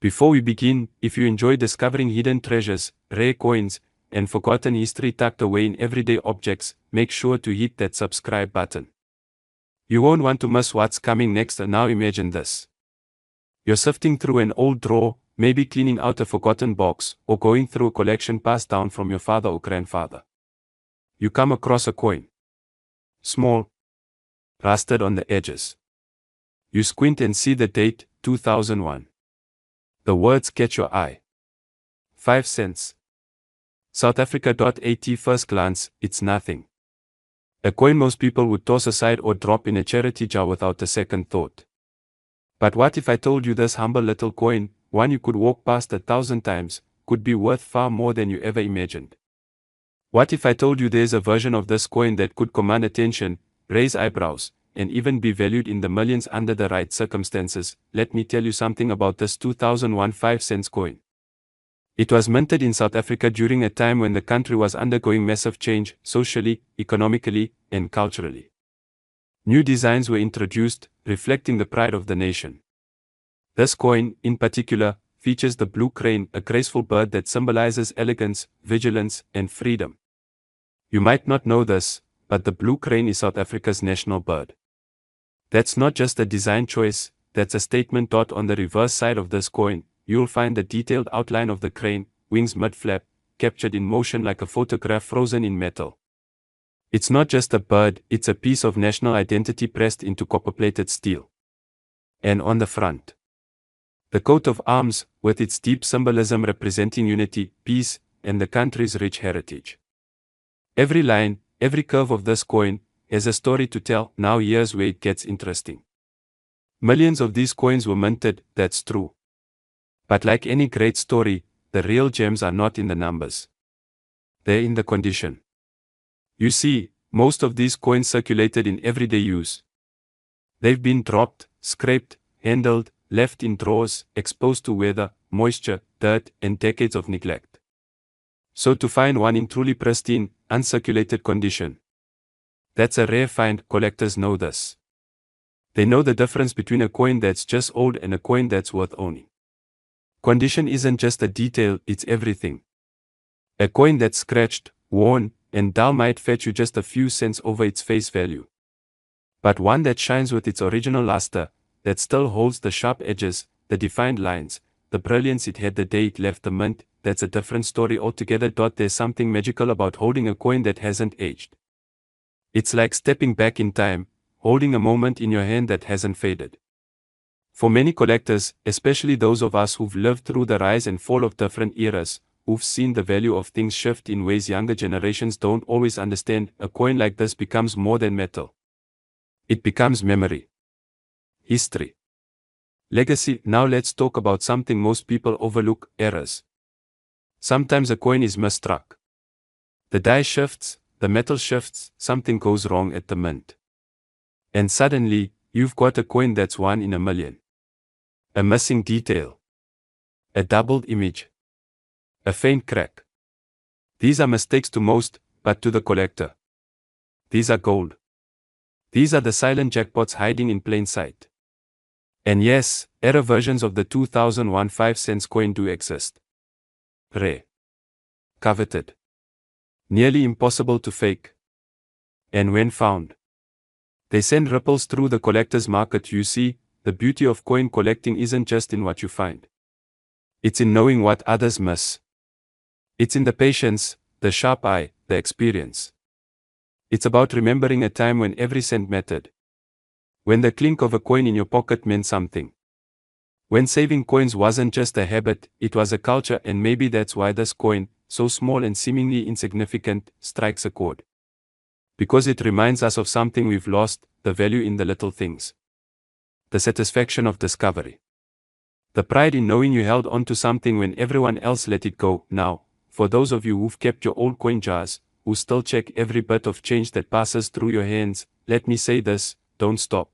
Before we begin, if you enjoy discovering hidden treasures, rare coins, and forgotten history tucked away in everyday objects, make sure to hit that subscribe button. You won't want to miss what's coming next. And now imagine this. You're sifting through an old drawer, maybe cleaning out a forgotten box, or going through a collection passed down from your father or grandfather. You come across a coin. Small. Rusted on the edges. You squint and see the date, 2001. The words catch your eye. 5 cents. South Africa. At first glance, it's nothing. A coin most people would toss aside or drop in a charity jar without a second thought. But what if I told you this humble little coin, one you could walk past 1,000 times, could be worth far more than you ever imagined? What if I told you there's a version of this coin that could command attention, raise eyebrows, and even be valued in the millions under the right circumstances? Let me tell you something about this 2001 5 cents coin. It was minted in South Africa during a time when the country was undergoing massive change, socially, economically, and culturally. New designs were introduced, reflecting the pride of the nation. This coin, in particular, features the blue crane, a graceful bird that symbolizes elegance, vigilance, and freedom. You might not know this, but the blue crane is South Africa's national bird. That's not just a design choice, that's a statement. On the reverse side of this coin, you'll find the detailed outline of the crane, wings mid-flap, captured in motion like a photograph frozen in metal. It's not just a bird, it's a piece of national identity pressed into copper-plated steel. And on the front, the coat of arms, with its deep symbolism representing unity, peace, and the country's rich heritage. Every line, every curve of this coin has a story to tell. Now here's where it gets interesting. Millions of these coins were minted, that's true. But like any great story, the real gems are not in the numbers. They're in the condition. You see, most of these coins circulated in everyday use. They've been dropped, scraped, handled, left in drawers, exposed to weather, moisture, dirt, and decades of neglect. So to find one in truly pristine, uncirculated condition, that's a rare find. Collectors know this. They know the difference between a coin that's just old and a coin that's worth owning. Condition isn't just a detail, it's everything. A coin that's scratched, worn, and dull might fetch you just a few cents over its face value. But one that shines with its original luster, that still holds the sharp edges, the defined lines, the brilliance it had the day it left the mint, that's a different story altogether. There's something magical about holding a coin that hasn't aged. It's like stepping back in time, holding a moment in your hand that hasn't faded. For many collectors, especially those of us who've lived through the rise and fall of different eras, who've seen the value of things shift in ways younger generations don't always understand, a coin like this becomes more than metal. It becomes memory. History. Legacy. Now let's talk about something most people overlook: errors. Sometimes a coin is misstruck. The die shifts, the metal shifts, something goes wrong at the mint. And suddenly, you've got a coin that's 1 in a million. A missing detail. A doubled image. A faint crack. These are mistakes to most, but to the collector, these are gold. These are the silent jackpots hiding in plain sight. And yes, error versions of the 2001 5 cents coin do exist. Rare. Coveted. Nearly impossible to fake. And when found, they send ripples through the collector's market. You see, the beauty of coin collecting isn't just in what you find. It's in knowing what others miss. It's in the patience, the sharp eye, the experience. It's about remembering a time when every cent mattered. When the clink of a coin in your pocket meant something. When saving coins wasn't just a habit, it was a culture. And maybe that's why this coin, so small and seemingly insignificant, strikes a chord. Because it reminds us of something we've lost, the value in the little things. The satisfaction of discovery. The pride in knowing you held on to something when everyone else let it go. Now, for those of you who've kept your old coin jars, who still check every bit of change that passes through your hands, let me say this: don't stop.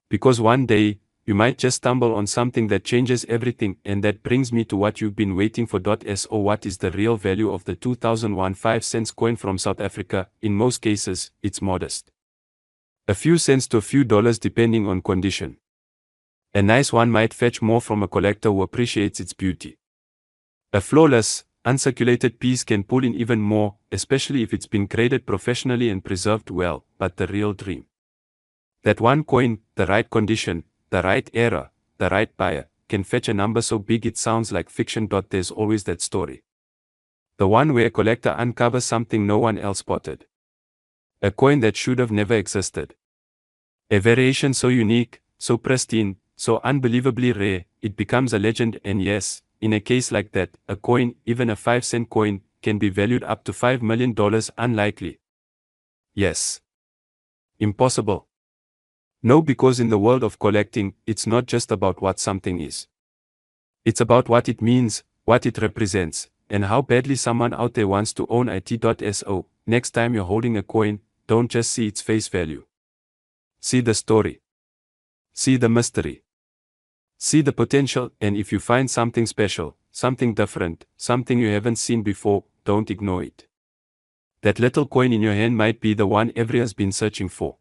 Because one day, you might just stumble on something that changes everything. And that brings me to what you've been waiting for. So what is the real value of the 2001 5 cents coin from South Africa? In most cases, it's modest. A few cents to a few dollars depending on condition. A nice one might fetch more from a collector who appreciates its beauty. A flawless, uncirculated piece can pull in even more, especially if it's been graded professionally and preserved well. But the real dream. That one coin, the right condition, the right era, the right buyer, can fetch a number so big it sounds like fiction. There's always that story. The one where a collector uncovers something no one else spotted. A coin that should have never existed. A variation so unique, so pristine, so unbelievably rare, it becomes a legend. And yes, in a case like that, a coin, even a 5-cent coin, can be valued up to $5 million. Unlikely. Yes. Impossible. No, because in the world of collecting, it's not just about what something is. It's about what it means, what it represents, and how badly someone out there wants to own it. So, next time you're holding a coin, don't just see its face value. See the story. See the mystery. See the potential, and if you find something special, something different, something you haven't seen before, don't ignore it. That little coin in your hand might be the one everyone's been searching for.